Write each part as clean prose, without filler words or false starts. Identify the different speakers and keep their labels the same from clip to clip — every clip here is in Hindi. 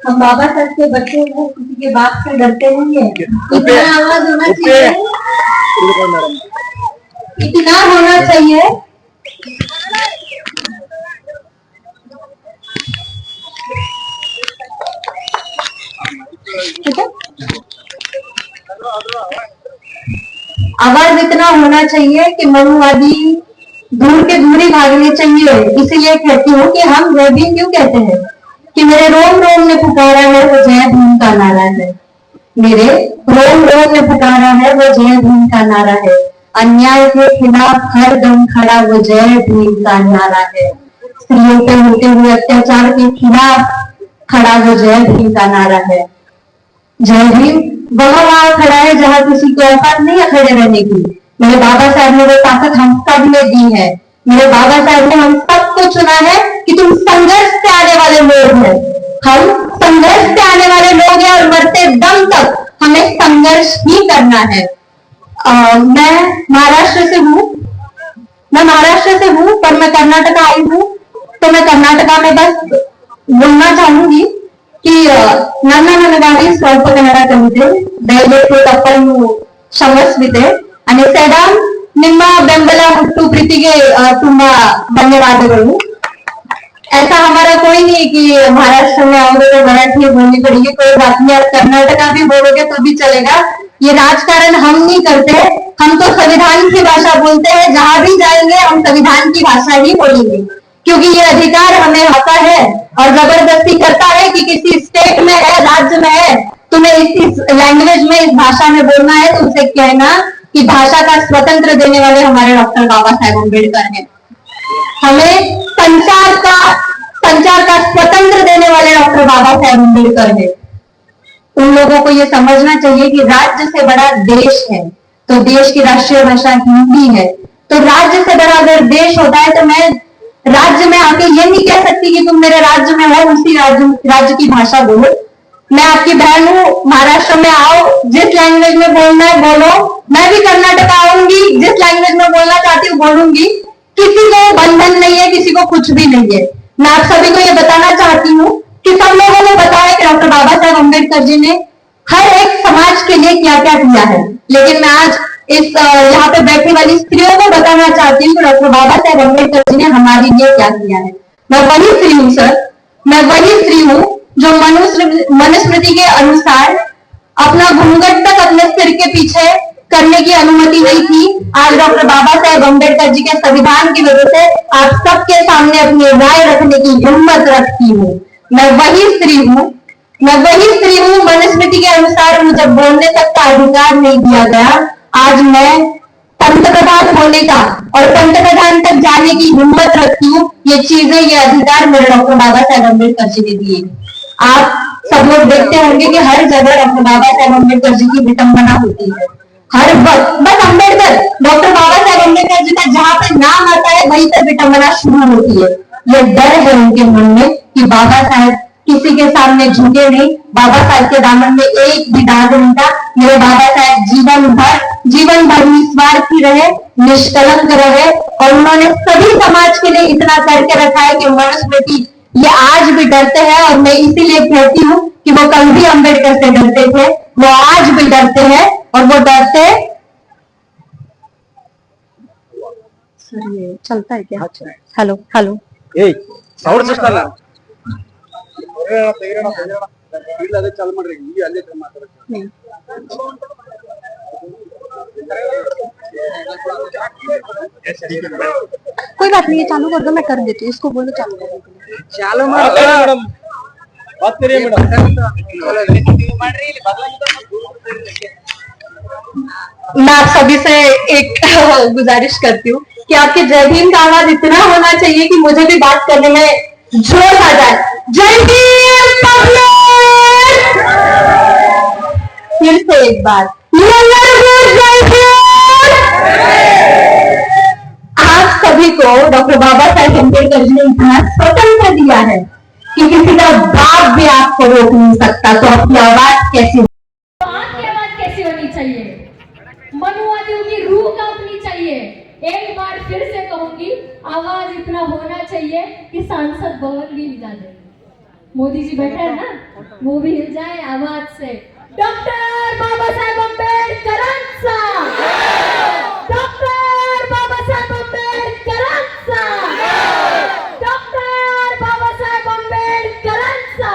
Speaker 1: हम बाबा साहब के बच्चे हैं, किसी के बात से डरते नहीं है। इतना आवाज होना चाहिए, इतना होना चाहिए। आवाज इतना होना चाहिए कि मनुवादी दूर के दूर ही भागने चाहिए। इसीलिए कहती हूँ कि हम जय भीम क्यों कहते हैं कि मेरे रोम रोम ने पुकारा है वो जय भीम का नारा है। मेरे रोम रोम ने पुकारा है वो जय भीम का नारा है। अन्याय के खिलाफ हर दम खड़ा वो जय भीम का नारा है। स्त्रियों पे होते हुए अत्याचार के खिलाफ खड़ा वो जय भीम का नारा है। जय भीम वहां खड़ा है जहां किसी को औकात नहीं है खड़े रहने की। मेरे बाबा साहब ने वो ताकत हम सब में दी है। मेरे बाबा साहब ने हम सबको चुना है कि तुम संघर्ष से आने वाले लोग हैं। हम संघर्ष से आने वाले लोग हैं और मरते दम तक हमें संघर्ष ही करना है। मैं महाराष्ट्र से हूँ पर मैं कर्नाटका आई हूँ। तो मैं कर्नाटका में बस बोलना चाहूंगी कि ನನ್ನ ಗಾಡಿ ಸ್ವಲ್ಪ ಕನ್ನಡ ಕಲಿತೆ, ದಯವಿಟ್ಟು ತಪ್ಪನ್ನು ಕ್ಷಮಿಸಿದೆ. आणि सेडाम ನಿಮ್ಮ ಬೆಂಬಲ ಮತ್ತು ಪ್ರೀತಿಗೆ ತುಂಬಾ धन्यवादಗಳು। ऐसा हमारा कोई नहीं कि महाराष्ट्र में आओगे तो मराठी बोलनी पड़ेगी, कोई बात नहीं। आप कर्नाटका भी बोलोगे तो भी चलेगा। ये राजकारण हम नहीं करते, हम तो संविधान की भाषा बोलते हैं। जहां भी जाएंगे हम संविधान की भाषा ही बोलेंगे, क्योंकि ये अधिकार हमें आता है। और जबरदस्ती करता है कि किसी स्टेट में है, राज्य में है, तुम्हें इस लैंग्वेज में, इस भाषा में बोलना है, तो उसे कहना कि भाषा का स्वतंत्र देने वाले हमारे डॉक्टर बाबा साहेब अम्बेडकर हैं। हमें संचार का स्वतंत्र देने वाले डॉक्टर बाबा साहेब अम्बेडकर हैं। उन लोगों को ये समझना चाहिए कि राज्य से बड़ा देश है, तो देश की राष्ट्रीय भाषा हिंदी है। तो राज्य से बड़ा अगर देश होता है तो मैं राज्य में आके ये नहीं कह सकती कि तुम मेरे राज्य में हो, उसी राज्य की भाषा बोलो। मैं आपकी बहन हूँ, महाराष्ट्र में आओ, जिस लैंग्वेज में बोलना है बोलो। मैं भी कर्नाटक आऊंगी, जिस लैंग्वेज में बोलना चाहती हूँ बोलूंगी। किसी को बंधन नहीं है, किसी को कुछ भी नहीं है। मैं आप सभी को ये बताना चाहती हूँ कि सब लोगों ने बताया कि डॉक्टर बाबा साहेब अम्बेडकर जी ने हर एक समाज के लिए क्या क्या किया है। लेकिन मैं आज इस यहाँ पे बैठने वाली स्त्रियों को बताना चाहती हूँ कि डॉक्टर बाबा साहेब अम्बेडकर जी ने हमारे लिए क्या किया है। मैं वही स्त्री हूँ सर, मैं वही स्त्री हूँ जो मनुस्मृति के अनुसार अपना घूंघट तक अपने सिर के पीछे करने की अनुमति नहीं थी। आज डॉक्टर बाबा साहेब अम्बेडकर जी के संविधान की वजह से आप सबके सामने अपनी राय रखने की हिम्मत रखती हूँ। मैं वही स्त्री हूँ, मनुस्मृति के अनुसार मुझे बोलने तक का अधिकार नहीं दिया गया। आज मैं पंतप्रधान होने का और पंतप्रधान तक जाने की हिम्मत रखती हूँ। ये चीजें, ये अधिकार मेरे डॉक्टर बाबा साहेब अम्बेडकर जी ने दिए। आप सब लोग देखते होंगे कि हर जगह डॉक्टर बाबा साहेब अम्बेडकर जी की विटंबना होती है। हर वक्त बस अम्बेडकर, डॉक्टर बाबा साहेब अम्बेडकर जी का जहाँ पे नाम आता है वहीं से विटंबना शुरू होती है। ये डर है उनके मन में कि बाबा साहेब किसी के सामने झुके नहीं। बाबा साहेब के दामन में एक भी दाग नहीं था। मेरे बाबा साहेब जीवन भर निस्वार्थी रहे, निष्कलंक रहे और उन्होंने सभी समाज के लिए इतना करके रखा है कि मनुस्मृति ये आज भी डरते हैं। और मैं इसीलिए कहती हूँ कि वो कल भी अम्बेडकर से डरते थे, वो आज भी डरते हैं और वो डरते। सर ये चलता है क्या? हेलो हेलो कोई बात नहीं, ये चालू कर दो, मैं कर देती हूँ। इसको बोलो चालू कर दो। चालू मैडम, बात करिए मैडम। मैं आप सभी से एक गुजारिश करती हूँ कि आपके जय भीम का आवाज इतना होना चाहिए कि मुझे भी बात करने में जोश आ जाए। जय भीम पब्लिक! फिर से एक बार जय भीम! आप सभी को डॉक्टर बाबा साहेब अम्बेडकर जी ने इतना स्वतंत्र दिया है कि किसी का बाप भी आपको रोक नहीं सकता। तो आपकी आवाज कैसी,
Speaker 2: आपकी आवाज कैसी होनी चाहिए? मनुवादियों की रूह कांपनी चाहिए। एक बार फिर से कहूंगी, आवाज इतना होना चाहिए कि सांसद भवन भी हिला दे। मोदी जी बैठे हैं ना, वो भी हिल जाए आवाज से। डॉक्टर बाबासाहेब आंबेडकरांचा, डॉक्टर बाबासाहेब आंबेडकरांचा, डॉक्टर बाबासाहेब आंबेडकरांचा।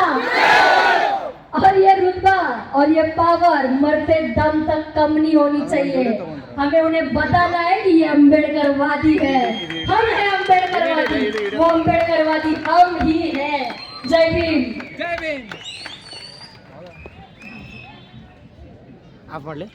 Speaker 2: और ये रुतबा और ये पावर मरते दम तक कम नहीं होनी चाहिए। हमें उन्हें बताना है कि ये अम्बेडकरवादी है, हम हैं अम्बेडकरवादी, वो अम्बेडकरवादी हम ही हैं। जय भीम।
Speaker 3: जय भीम। आप पढ़ ले।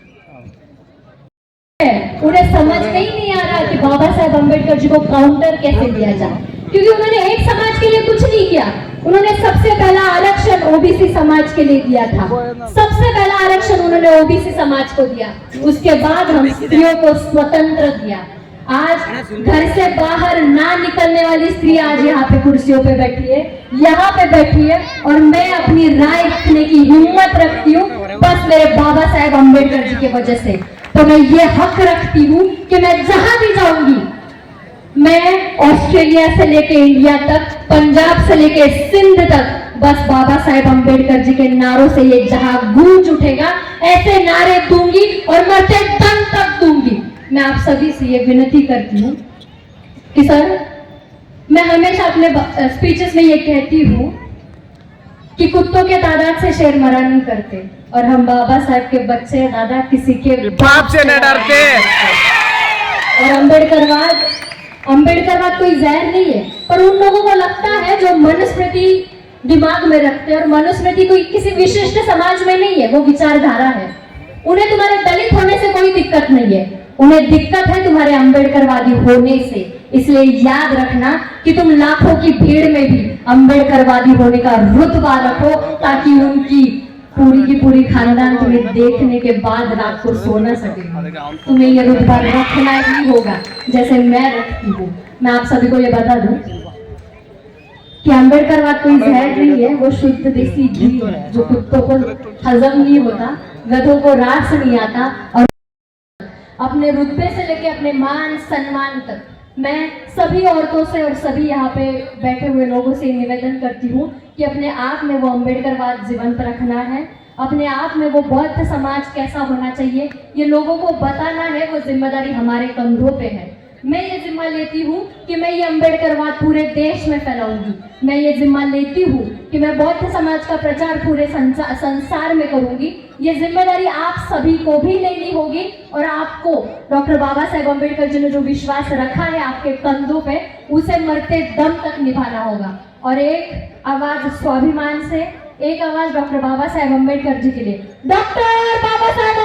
Speaker 2: उन्हें समझ में ही नहीं आ रहा कि बाबा साहेब अम्बेडकर जी को काउंटर कैसे दिया जाए, क्योंकि उन्होंने एक समाज के लिए कुछ नहीं किया। उन्होंने सबसे पहला आरक्षण ओबीसी समाज के लिए दिया था, सबसे पहला आरक्षण उन्होंने ओबीसी समाज को दिया। उसके बाद हम स्त्रियों को स्वतंत्र दिया। आज घर से बाहर ना निकलने वाली स्त्री आज यहाँ पे कुर्सियों पे बैठी है, यहाँ पे बैठी है, और मैं अपनी राय रखने की हिम्मत रखती हूँ बस मेरे बाबा साहेब अम्बेडकर जी की वजह से। तो मैं ये हक रखती हूँ कि मैं जहां भी जाऊंगी, मैं ऑस्ट्रेलिया से लेके इंडिया तक, पंजाब से लेके सिंध तक, बस बाबा साहेब अम्बेडकर जी के नारों से ये जहां गूंज उठेगा, ऐसे नारे दूंगी और मरते दम तक दूंगी। मैं आप सभी से ये विनती करती हूँ कि सर, मैं हमेशा अपने स्पीचेस में ये कहती हूँ कि कुत्तों के तादाद से शेर मरा नहीं करते, और हम बाबा साहेब के बच्चे दादा किसी के
Speaker 3: बाप से न डरते।
Speaker 2: और अम्बेडकरवाद कोई जहर नहीं है, पर उन लोगों को लगता है जो मनुस्मृति दिमाग में रखते हैं, और मनुस्मृति कोई किसी विशिष्ट समाज में नहीं है, वो विचारधारा है। उन्हें तुम्हारे दलित होने से कोई दिक्कत नहीं है, उन्हें दिक्कत है तुम्हारे अम्बेडकरवादी होने से। इसलिए याद रखना कि तुम लाखों की भीड़ में भी अम्बेडकरवादी होने का रुतबा रखो, ताकि उनकी पूरी की पूरी खानदान तुम्हें देखने के बाद रात को सो न सके। तुम्हें ये रुतबा रखना ही होगा, जैसे मैं रखती हूँ। मैं आप सभी को ये बता दूं कि अम्बेडकरवाद कोई जहर नहीं है, वो शुद्ध देसी घी है, जो कुत्तों को हजम नहीं होता, गधों को रास नहीं आता। और अपने रुतबे से लेके अपने मान सम्मान तक मैं सभी औरतों से और सभी यहाँ पे बैठे हुए लोगों से निवेदन करती हूँ कि अपने आप में वो अम्बेडकरवाद जीवंत रखना है, अपने आप में वो बौद्ध समाज कैसा होना चाहिए ये लोगों को बताना है। वो जिम्मेदारी हमारे कंधों पे है। मैं ये जिम्मा लेती हूँ कि मैं ये अम्बेडकरवाद पूरे देश में फैलाऊंगी। मैं ये जिम्मा लेती हूँ कि मैं बौद्ध समाज का प्रचार पूरे संसार में करूंगी। ये जिम्मेदारी आप सभी को भी लेनी होगी, और आपको डॉक्टर बाबा साहेब अम्बेडकर जी ने जो विश्वास रखा है आपके कंधों पे, उसे मरते दम तक निभाना होगा। और एक आवाज स्वाभिमान से, एक आवाज डॉक्टर बाबा साहेब अम्बेडकर जी के लिए। डॉक्टर बाबा साहेब